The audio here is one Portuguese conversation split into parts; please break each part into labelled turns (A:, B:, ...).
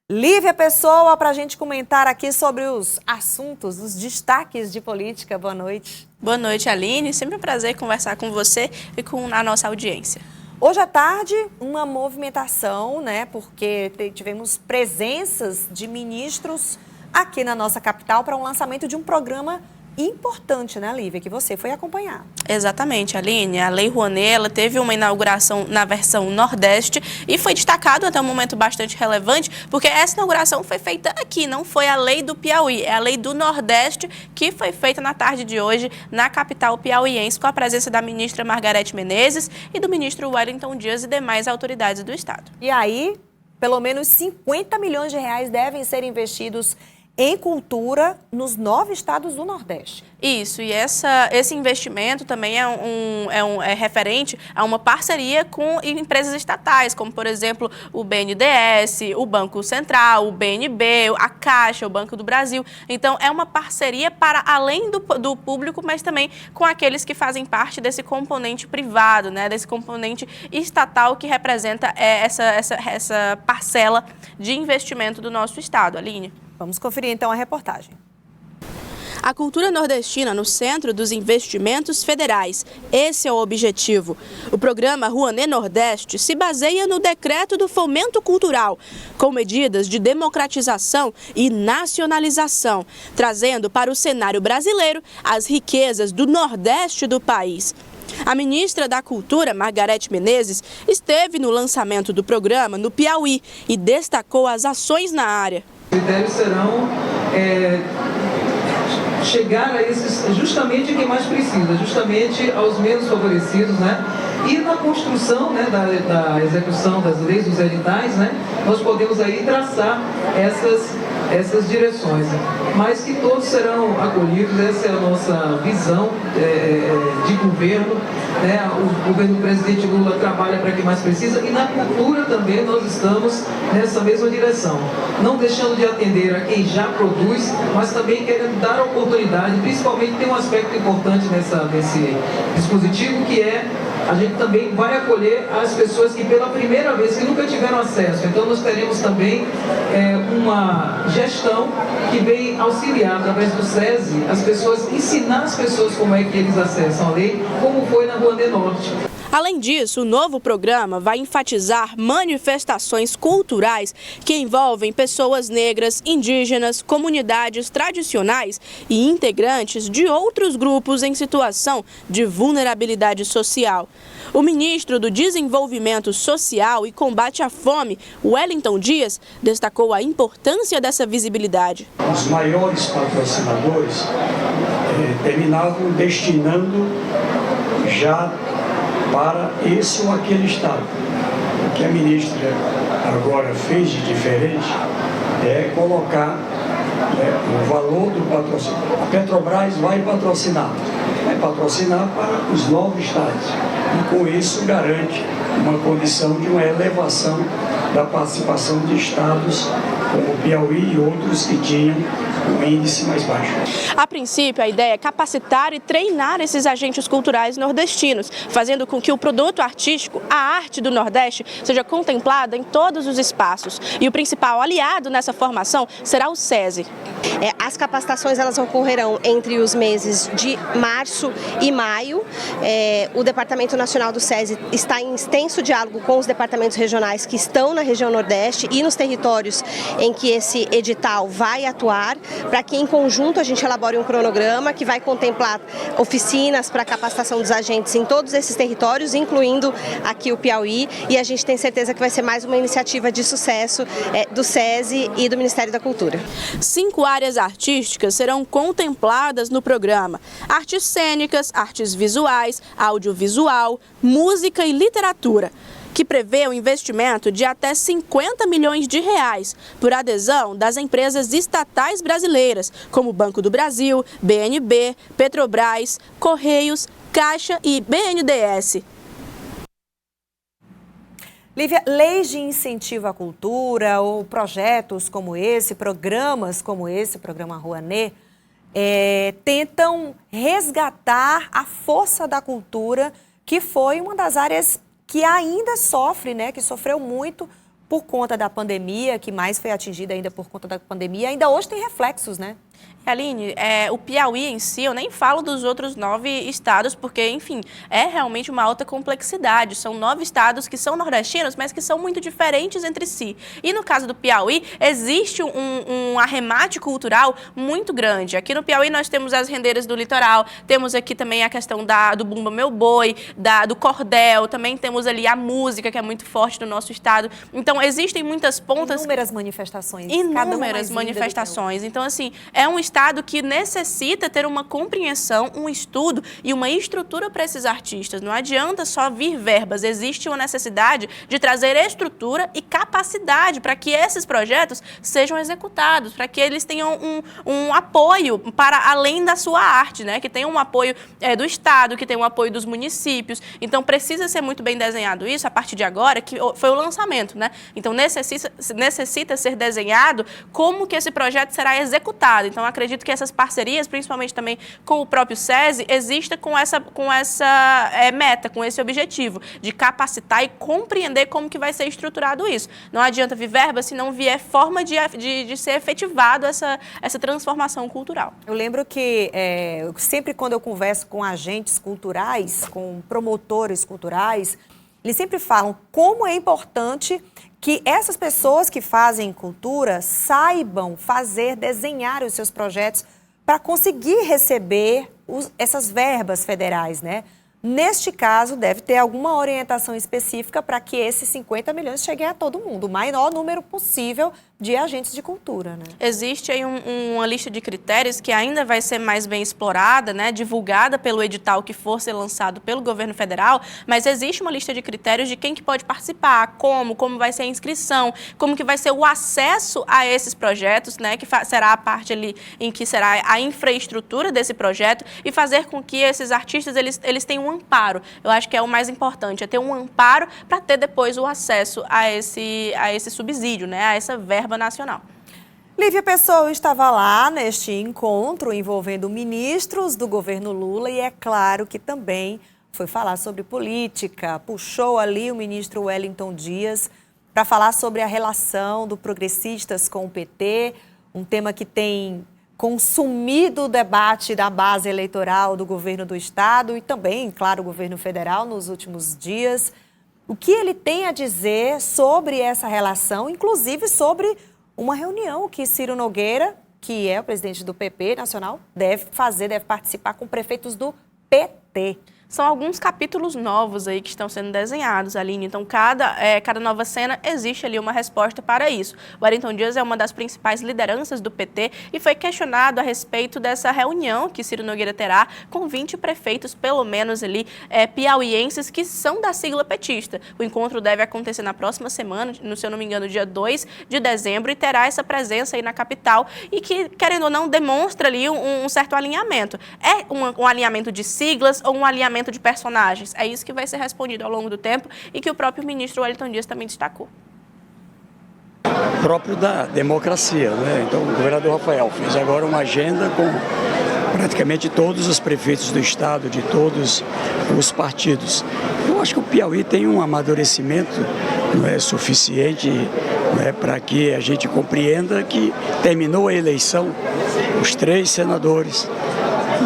A: Lívia Pessoa, para a gente comentar aqui sobre os assuntos, os destaques de política. Boa noite.
B: Boa noite, Aline. Sempre um prazer conversar com você e com a nossa audiência.
A: Hoje à tarde, uma movimentação, né? Porque tivemos presenças de ministros aqui na nossa capital para um lançamento de um programa importante, né, Lívia, que você foi acompanhar.
B: Exatamente, Aline. A Lei Rouanet, ela teve uma inauguração na versão Nordeste e foi destacado até um momento bastante relevante, porque essa inauguração foi feita aqui, não foi a Lei do Piauí, é a Lei do Nordeste que foi feita na tarde de hoje na capital piauiense, com a presença da ministra Margareth Menezes e do ministro Wellington Dias e demais autoridades do Estado.
A: E aí, pelo menos 50 milhões de reais devem ser investidos em cultura nos 9 estados do Nordeste.
B: Isso, e esse investimento também é referente a uma parceria com empresas estatais, como, por exemplo, o BNDES, o Banco Central, o BNB, a Caixa, o Banco do Brasil. Então, é uma parceria para além do público, mas também com aqueles que fazem parte desse componente privado, né, desse componente estatal que representa essa parcela de investimento do nosso estado. Aline?
A: Vamos conferir então a reportagem.
B: A cultura nordestina no centro dos investimentos federais. Esse é o objetivo. O programa Rouanet Nordeste se baseia no decreto do fomento cultural, com medidas de democratização e nacionalização, trazendo para o cenário brasileiro as riquezas do Nordeste do país. A ministra da Cultura, Margareth Menezes, esteve no lançamento do programa no Piauí e destacou as ações na área.
C: Os critérios serão chegar a esses, justamente quem mais precisa, justamente aos menos favorecidos, né? E na construção, né, da execução das leis, dos editais, né, nós podemos aí traçar essas direções, mas que todos serão acolhidos. Essa é a nossa visão de governo, né? O governo do presidente Lula trabalha para quem mais precisa, e na cultura também nós estamos nessa mesma direção, não deixando de atender a quem já produz, mas também querendo dar oportunidade. Principalmente tem um aspecto importante nesse dispositivo, que é a gente também vai acolher as pessoas que pela primeira vez, que nunca tiveram acesso. Então nós teremos também uma gestão que vem auxiliar através do SESI as pessoas, ensinar as pessoas como é que eles acessam a lei, como foi na Rouanet Norte.
B: Além disso, o novo programa vai enfatizar manifestações culturais que envolvem pessoas negras, indígenas, comunidades tradicionais e integrantes de outros grupos em situação de vulnerabilidade social. O ministro do Desenvolvimento Social e Combate à Fome, Wellington Dias, destacou a importância dessa visibilidade.
D: Os maiores patrocinadores terminavam destinando já para esse ou aquele estado. O que a ministra agora fez de diferente é colocar o valor do patrocínio. A Petrobras vai patrocinar para os 9 estados. E com isso garante uma condição de uma elevação da participação de estados como o Piauí e outros que tinham um índice mais baixo.
B: A princípio, a ideia é capacitar e treinar esses agentes culturais nordestinos, fazendo com que o produto artístico, a arte do Nordeste, seja contemplada em todos os espaços. E o principal aliado nessa formação será o SESI.
E: As capacitações elas ocorrerão entre os meses de março e maio. O Departamento Nacional do SESI está em extenso diálogo com os departamentos regionais que estão na região Nordeste e nos territórios em que esse edital vai atuar, para que em conjunto a gente elabore um cronograma que vai contemplar oficinas para capacitação dos agentes em todos esses territórios, incluindo aqui o Piauí, e a gente tem certeza que vai ser mais uma iniciativa de sucesso do SESI e do Ministério da Cultura.
B: 5 áreas artísticas serão contempladas no programa: artes cênicas, artes visuais, audiovisual, música e literatura, que prevê um investimento de até 50 milhões de reais por adesão das empresas estatais brasileiras, como Banco do Brasil, BNB, Petrobras, Correios, Caixa e BNDES.
A: Lívia, leis de incentivo à cultura ou projetos como esse, programas como esse, programa Rouanet, tentam resgatar a força da cultura, que foi uma das áreas que ainda sofre, né, que sofreu muito por conta da pandemia, que mais foi atingida ainda por conta da pandemia, ainda hoje tem reflexos, né?
B: Aline, o Piauí em si, eu nem falo dos outros 9 estados, porque, enfim, é realmente uma alta complexidade. São 9 estados que são nordestinos, mas que são muito diferentes entre si. E no caso do Piauí, existe um arremate cultural muito grande. Aqui no Piauí nós temos as rendeiras do litoral, temos aqui também a questão do Bumba Meu Boi, do cordel, também temos ali a música, que é muito forte no nosso estado. Então, existem muitas pontas...
A: Inúmeras manifestações.
B: Inúmeras manifestações. Então, assim, é um estado que necessita ter uma compreensão, um estudo e uma estrutura para esses artistas. Não adianta só vir verbas, existe uma necessidade de trazer estrutura e capacidade para que esses projetos sejam executados, para que eles tenham um apoio para além da sua arte, né? Que tenham um apoio do Estado, que tenham um apoio dos municípios. Então, precisa ser muito bem desenhado isso a partir de agora, que foi o lançamento, né? Então, necessita ser desenhado como que esse projeto será executado. Então, acredito que essas parcerias, principalmente também com o próprio SESI, exista com essa meta, com esse objetivo de capacitar e compreender como que vai ser estruturado isso. Não adianta vir verba se não vier forma de ser efetivado essa transformação cultural.
A: Eu lembro que sempre quando eu converso com agentes culturais, com promotores culturais, eles sempre falam como é importante que essas pessoas que fazem cultura saibam desenhar os seus projetos para conseguir receber essas verbas federais, né? Neste caso, deve ter alguma orientação específica para que esses 50 milhões cheguem a todo mundo, o maior número possível de agentes de cultura, né?
B: Existe aí uma lista de critérios que ainda vai ser mais bem explorada, né, divulgada pelo edital que for ser lançado pelo governo federal, mas existe uma lista de critérios de quem que pode participar, como vai ser a inscrição, como que vai ser o acesso a esses projetos, né, que será a parte ali em que será a infraestrutura desse projeto e fazer com que esses artistas eles tenham um amparo. Eu acho que é o mais importante, é ter um amparo para ter depois o acesso a esse subsídio, né, a essa verba nacional.
A: Lívia Pessoa estava lá neste encontro envolvendo ministros do governo Lula e é claro que também foi falar sobre política. Puxou ali o ministro Wellington Dias para falar sobre a relação do Progressistas com o PT, um tema que tem consumido o debate da base eleitoral do governo do estado e também, claro, o governo federal nos últimos dias. O que ele tem a dizer sobre essa relação, inclusive sobre uma reunião que Ciro Nogueira, que é o presidente do PP nacional, deve participar com prefeitos do PT.
B: São alguns capítulos novos aí que estão sendo desenhados, Aline. Então, cada nova cena existe ali uma resposta para isso. O Wellington Dias é uma das principais lideranças do PT e foi questionado a respeito dessa reunião que Ciro Nogueira terá com 20 prefeitos, pelo menos ali, piauienses, que são da sigla petista. O encontro deve acontecer na próxima semana, se eu não me engano, dia 2 de dezembro, e terá essa presença aí na capital e que, querendo ou não, demonstra ali um certo alinhamento. É um alinhamento de siglas ou um alinhamento de personagens? É isso que vai ser respondido ao longo do tempo e que o próprio ministro Wellington Dias também destacou.
D: Próprio da democracia, né? Então, o governador Rafael fez agora uma agenda com praticamente todos os prefeitos do estado, de todos os partidos. Eu acho que o Piauí tem um amadurecimento suficiente para que a gente compreenda que terminou a eleição, os 3 senadores,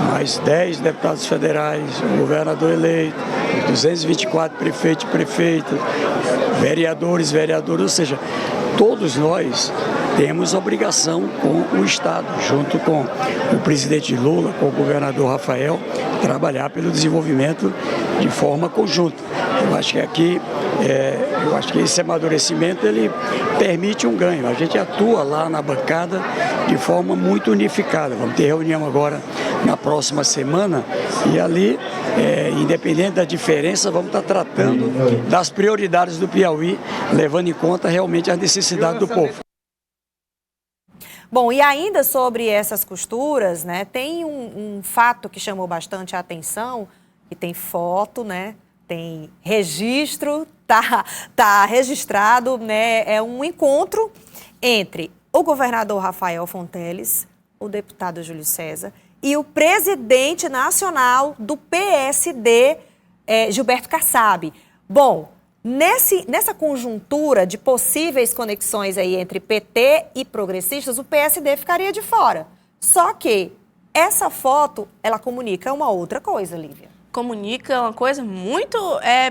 D: mais 10 deputados federais, o governador eleito, 224 prefeitos e prefeitas, vereadores, ou seja, todos nós temos obrigação com o Estado, junto com o presidente Lula, com o governador Rafael, trabalhar pelo desenvolvimento de forma conjunta. Eu acho que aqui, esse amadurecimento ele permite um ganho. A gente atua lá na bancada de forma muito unificada. Vamos ter reunião agora na próxima semana e ali, independente da diferença, vamos estar tratando das prioridades do Piauí, levando em conta realmente a necessidade do povo.
A: Bom, e ainda sobre essas costuras, né, tem um fato que chamou bastante a atenção, que tem foto, né, tem registro, tá registrado, né, é um encontro entre o governador Rafael Fonteles, o deputado Júlio César e o presidente nacional do PSD, Gilberto Kassab. Bom, Nessa conjuntura de possíveis conexões aí entre PT e progressistas, o PSD ficaria de fora. Só que essa foto, ela comunica uma outra coisa, Lívia.
B: Comunica uma coisa muito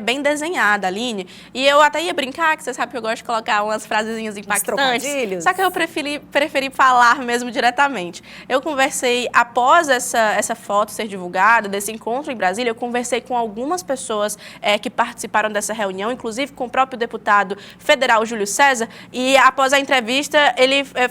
B: bem desenhada, Aline. E eu até ia brincar, que você sabe que eu gosto de colocar umas frasezinhas impactantes. Só que eu preferi falar mesmo diretamente. Eu conversei, após essa foto ser divulgada, desse encontro em Brasília, eu conversei com algumas pessoas que participaram dessa reunião, inclusive com o próprio deputado federal Júlio César, e após a entrevista,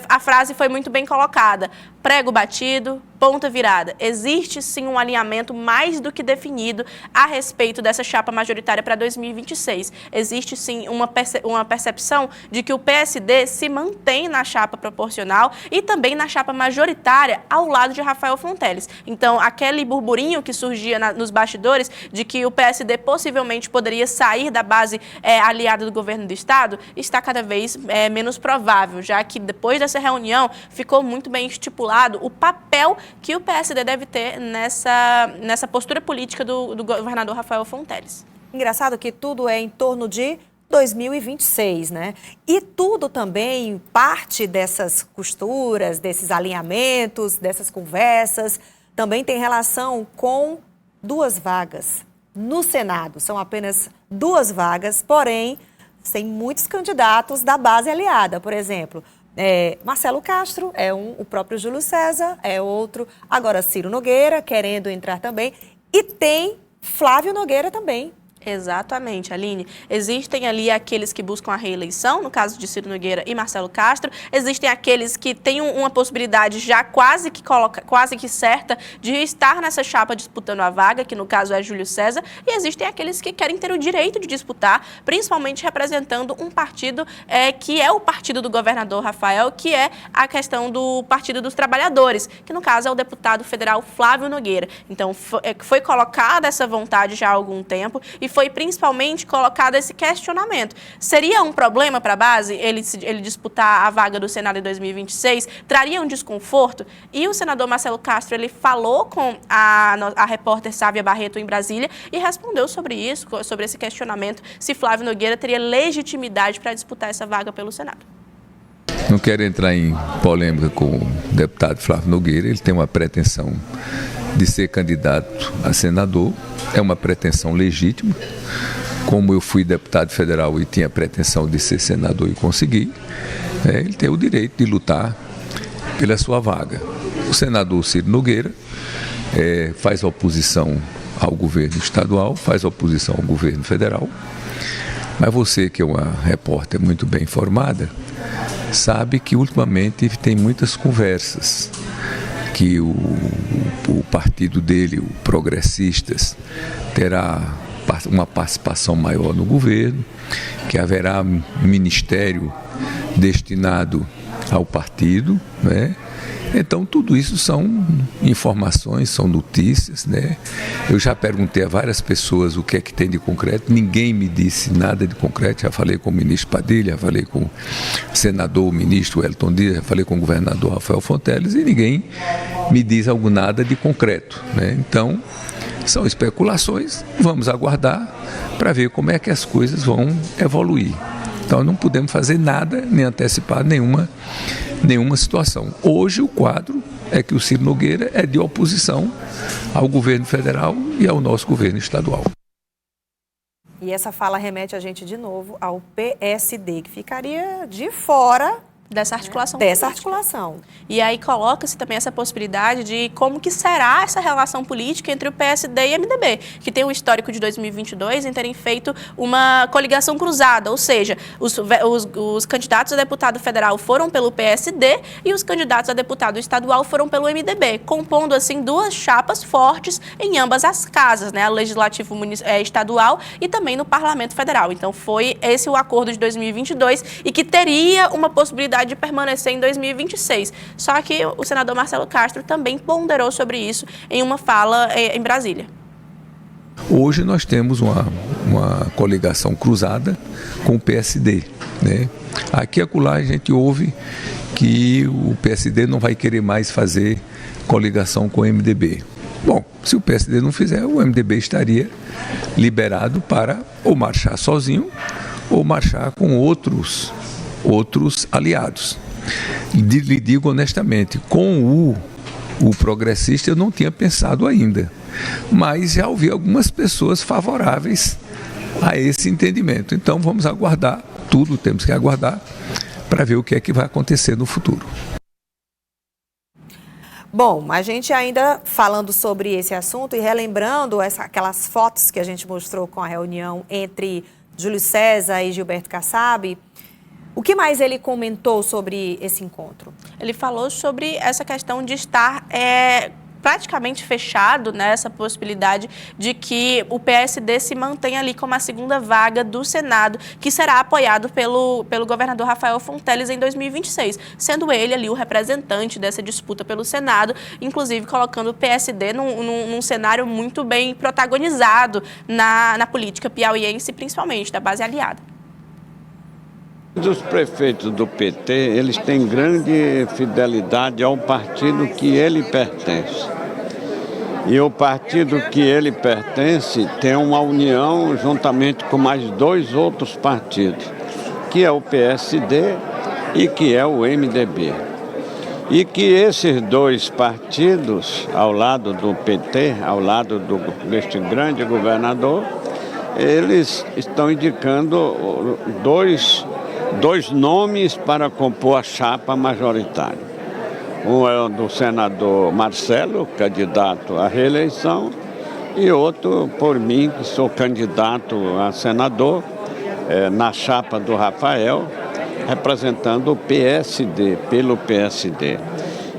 B: a frase foi muito bem colocada. Prego batido, ponta virada. Existe sim um alinhamento mais do que definido a respeito dessa chapa majoritária para 2026. Existe sim uma percepção de que o PSD se mantém na chapa proporcional e também na chapa majoritária ao lado de Rafael Fonteles. Então, aquele burburinho que surgia nos bastidores de que o PSD possivelmente poderia sair da base aliada do governo do Estado está cada vez menos provável, já que depois dessa reunião ficou muito bem estipulado o papel que o PSD deve ter nessa postura política do governador Rafael Fonteles.
A: Engraçado que tudo é em torno de 2026, né? E tudo também, parte dessas costuras, desses alinhamentos, dessas conversas, também tem relação com 2 vagas no Senado. São apenas 2 vagas, porém, sem muitos candidatos da base aliada, por exemplo. Marcelo Castro é o próprio Júlio César é outro, agora Ciro Nogueira querendo entrar também, e tem Flávio Nogueira também.
B: Exatamente, Aline. Existem ali aqueles que buscam a reeleição, no caso de Ciro Nogueira e Marcelo Castro. Existem aqueles que têm uma possibilidade já quase que certa de estar nessa chapa disputando a vaga, que no caso é Júlio César. E existem aqueles que querem ter o direito de disputar, principalmente representando um partido que é o partido do governador Rafael, que é a questão do Partido dos Trabalhadores, que no caso é o deputado federal Flávio Nogueira. Então, foi colocada essa vontade já há algum tempo e foi principalmente colocado esse questionamento. Seria um problema para a base ele disputar a vaga do Senado em 2026? Traria um desconforto? E o senador Marcelo Castro, ele falou com a repórter Sávia Barreto em Brasília e respondeu sobre isso, sobre esse questionamento, se Flávio Nogueira teria legitimidade para disputar essa vaga pelo Senado.
F: Não quero entrar em polêmica com o deputado Flávio Nogueira, ele tem uma pretensão de ser candidato a senador, é uma pretensão legítima, como eu fui deputado federal e tinha a pretensão de ser senador e consegui, ele tem o direito de lutar pela sua vaga. O senador Ciro Nogueira faz oposição ao governo estadual, faz oposição ao governo federal, mas você que é uma repórter muito bem informada, sabe que ultimamente tem muitas conversas que o partido dele, o Progressistas, terá uma participação maior no governo, que haverá ministério destinado ao partido, né? Então, tudo isso são informações, são notícias, né? Eu já perguntei a várias pessoas o que é que tem de concreto, ninguém me disse nada de concreto, já falei com o ministro Padilha, já falei com o senador, o ministro Wellington Dias, já falei com o governador Rafael Fonteles e ninguém me diz nada de concreto, né? Então, são especulações, vamos aguardar para ver como é que as coisas vão evoluir. Então, não podemos fazer nada, nem antecipar nenhuma situação. Hoje, o quadro é que o Ciro Nogueira é de oposição ao governo federal e ao nosso governo estadual.
A: E essa fala remete a gente de novo ao PSD, que ficaria de fora
B: dessa articulação.
A: Dessa articulação.
B: E aí coloca-se também essa possibilidade de como que será essa relação política entre o PSD e o MDB, que tem um histórico de 2022 em terem feito uma coligação cruzada, ou seja, os candidatos a deputado federal foram pelo PSD e os candidatos a deputado estadual foram pelo MDB, compondo assim 2 chapas fortes em ambas as casas, né, legislativo estadual e também no parlamento federal. Então foi esse o acordo de 2022 e que teria uma possibilidade de permanecer em 2026. Só que o senador Marcelo Castro também ponderou sobre isso em uma fala em Brasília.
F: Hoje nós temos uma coligação cruzada com o PSD, né? Aqui e acolá a gente ouve que o PSD não vai querer mais fazer coligação com o MDB. Bom, se o PSD não fizer, o MDB estaria liberado para ou marchar sozinho ou marchar com outros aliados. Lhe digo honestamente, com o progressista eu não tinha pensado ainda, mas já ouvi algumas pessoas favoráveis a esse entendimento. Então vamos aguardar, tudo temos que aguardar para ver o que é que vai acontecer no futuro.
A: Bom, a gente ainda falando sobre esse assunto e relembrando aquelas fotos que a gente mostrou com a reunião entre Júlio César e Gilberto Kassab, o que mais ele comentou sobre esse encontro?
B: Ele falou sobre essa questão de estar praticamente fechado, né, essa possibilidade de que o PSD se mantenha ali como a segunda vaga do Senado, que será apoiado pelo governador Rafael Fonteles em 2026, sendo ele ali o representante dessa disputa pelo Senado, inclusive colocando o PSD num cenário muito bem protagonizado na política piauiense, principalmente da base aliada.
G: Os prefeitos do PT, eles têm grande fidelidade ao partido que ele pertence. E o partido que ele pertence tem uma união juntamente com mais 2 outros partidos, que é o PSD e que é o MDB. E que esses 2 partidos, ao lado do PT, ao lado deste grande governador, eles estão indicando dois nomes para compor a chapa majoritária. Um é o do senador Marcelo, candidato à reeleição, e outro por mim, que sou candidato a senador, na chapa do Rafael, representando o PSD, pelo PSD.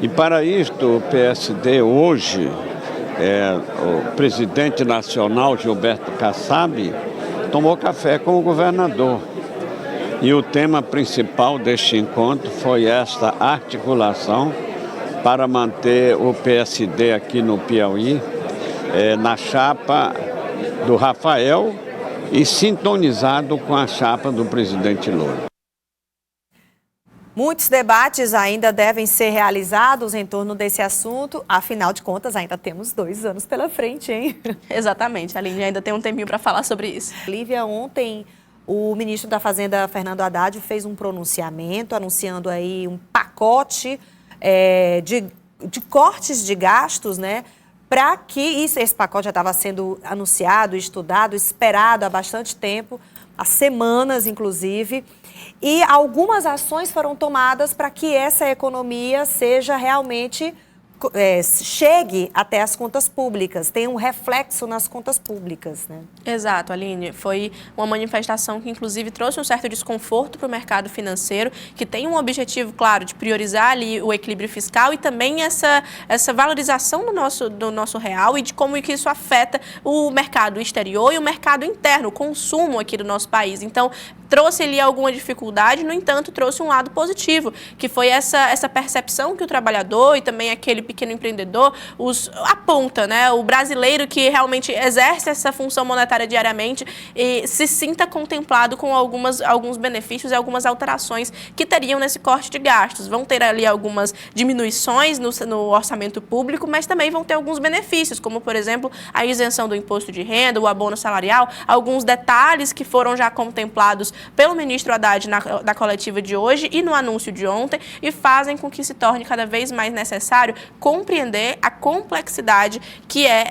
G: E para isto, o PSD hoje, o presidente nacional, Gilberto Kassab, tomou café com o governador. E o tema principal deste encontro foi esta articulação para manter o PSD aqui no Piauí, na chapa do Rafael e sintonizado com a chapa do presidente Lula.
A: Muitos debates ainda devem ser realizados em torno desse assunto, afinal de contas ainda temos 2 anos pela frente, hein?
B: Exatamente, Aline, ainda tem um tempinho para falar sobre isso.
A: Lívia, ontem o ministro da Fazenda, Fernando Haddad, fez um pronunciamento anunciando aí um pacote de cortes de gastos, né? Para que esse pacote já estava sendo anunciado, estudado, esperado há bastante tempo, há semanas, inclusive. E algumas ações foram tomadas para que essa economia seja realmente chegue até as contas públicas, tenha um reflexo nas contas públicas, né?
B: Exato, Aline. Foi uma manifestação que, inclusive, trouxe um certo desconforto para o mercado financeiro, que tem um objetivo, claro, de priorizar ali o equilíbrio fiscal e também essa valorização do nosso real e de como que isso afeta o mercado exterior e o mercado interno, o consumo aqui do nosso país. Então, trouxe ali alguma dificuldade, no entanto, trouxe um lado positivo, que foi essa percepção que o trabalhador e também aquele pequeno empreendedor aponta, né? O brasileiro que realmente exerce essa função monetária diariamente e se sinta contemplado com alguns benefícios e algumas alterações que teriam nesse corte de gastos. Vão ter ali algumas diminuições no orçamento público, mas também vão ter alguns benefícios, como, por exemplo, a isenção do imposto de renda, o abono salarial, alguns detalhes que foram já contemplados pelo ministro Haddad na coletiva de hoje e no anúncio de ontem e fazem com que se torne cada vez mais necessário compreender a complexidade que é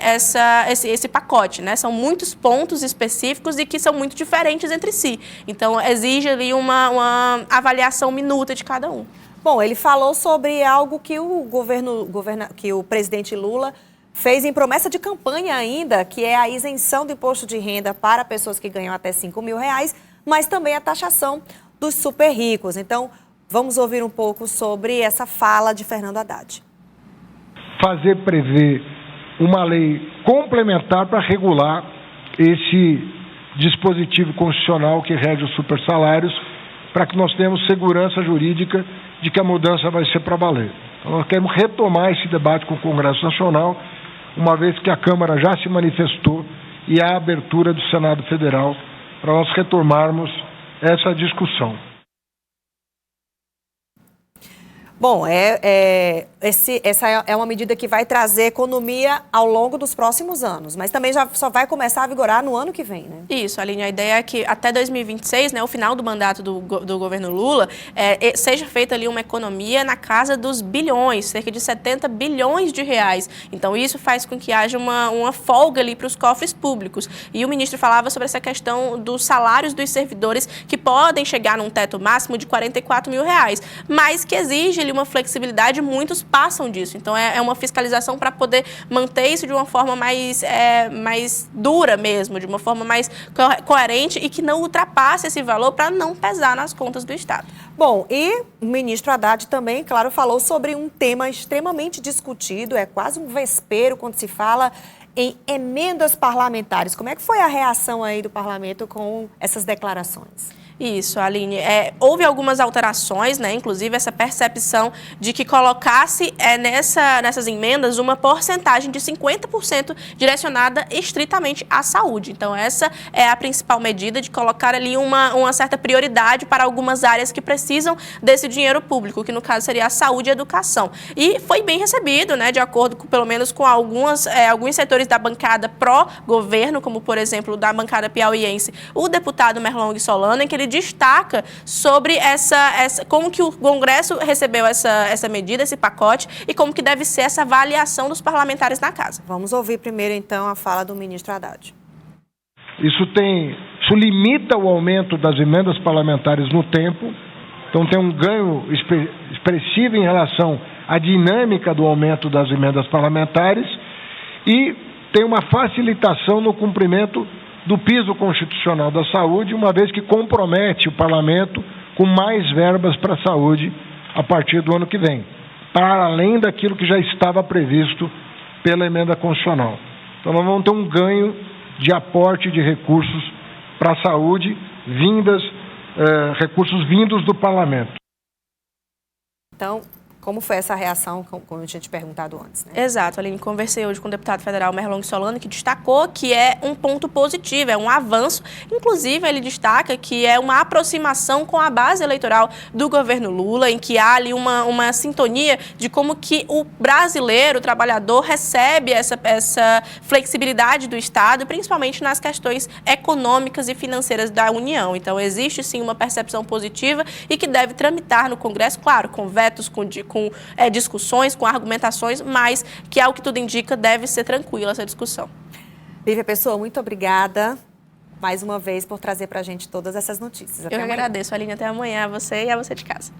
B: esse pacote, né? São muitos pontos específicos e que são muito diferentes entre si. Então, exige ali uma avaliação minuta de cada um.
A: Bom, ele falou sobre algo que que o presidente Lula fez em promessa de campanha ainda, que é a isenção do imposto de renda para pessoas que ganham até R$5.000, mas também a taxação dos super ricos. Então, vamos ouvir um pouco sobre essa fala de Fernando Haddad.
H: Prever uma lei complementar para regular esse dispositivo constitucional que rege os supersalários, para que nós tenhamos segurança jurídica de que a mudança vai ser para valer. Então, nós queremos retomar esse debate com o Congresso Nacional, uma vez que a Câmara já se manifestou e há abertura do Senado Federal para nós retomarmos essa discussão.
A: Bom, essa é uma medida que vai trazer economia ao longo dos próximos anos, mas também já só vai começar a vigorar no ano que vem, né?
B: Isso, Aline, a ideia é que até 2026, né, o final do mandato do governo Lula, seja feita ali uma economia na casa dos bilhões, cerca de 70 bilhões de reais. Então, isso faz com que haja uma folga ali para os cofres públicos. E o ministro falava sobre essa questão dos salários dos servidores que podem chegar num teto máximo de R$44 mil, mas que exige ali uma flexibilidade, muitos passam disso. Então, é uma fiscalização para poder manter isso de uma forma mais dura mesmo, de uma forma mais coerente e que não ultrapasse esse valor para não pesar nas contas do Estado.
A: Bom, e o ministro Haddad também, claro, falou sobre um tema extremamente discutido, é quase um vespeiro quando se fala em emendas parlamentares. Como é que foi a reação aí do parlamento com essas declarações?
B: Isso, Aline. Houve algumas alterações, né? Inclusive essa percepção de que colocasse nessas emendas uma porcentagem de 50% direcionada estritamente à saúde. Então, essa é a principal medida, de colocar ali uma certa prioridade para algumas áreas que precisam desse dinheiro público, que no caso seria a saúde e a educação. E foi bem recebido, né? De acordo pelo menos com alguns setores da bancada pró-governo, como por exemplo da bancada piauiense, o deputado Merlong Solana, em que ele destaca sobre como que o Congresso recebeu essa medida, esse pacote, e como que deve ser essa avaliação dos parlamentares na casa.
A: Vamos ouvir primeiro, então, a fala do ministro Haddad.
H: Isso limita o aumento das emendas parlamentares no tempo, então tem um ganho expressivo em relação à dinâmica do aumento das emendas parlamentares e tem uma facilitação no cumprimento do piso constitucional da saúde, uma vez que compromete o parlamento com mais verbas para a saúde a partir do ano que vem, para além daquilo que já estava previsto pela emenda constitucional. Então nós vamos ter um ganho de aporte de recursos para a saúde, recursos vindos do parlamento.
A: Então, como foi essa reação, como eu tinha te perguntado antes, né?
B: Exato, Aline. Conversei hoje com o deputado federal Merlong Solano, que destacou que é um ponto positivo, é um avanço. Inclusive, ele destaca que é uma aproximação com a base eleitoral do governo Lula, em que há ali uma sintonia de como que o brasileiro, o trabalhador, recebe essa flexibilidade do Estado, principalmente nas questões econômicas e financeiras da União. Então, existe sim uma percepção positiva e que deve tramitar no Congresso, claro, com vetos, com discussões, com argumentações, mas que, ao que tudo indica, deve ser tranquila essa discussão.
A: Lívia Pessoa, muito obrigada mais uma vez por trazer para a gente todas essas notícias.
B: Eu agradeço, Aline. Até amanhã a você e a você de casa.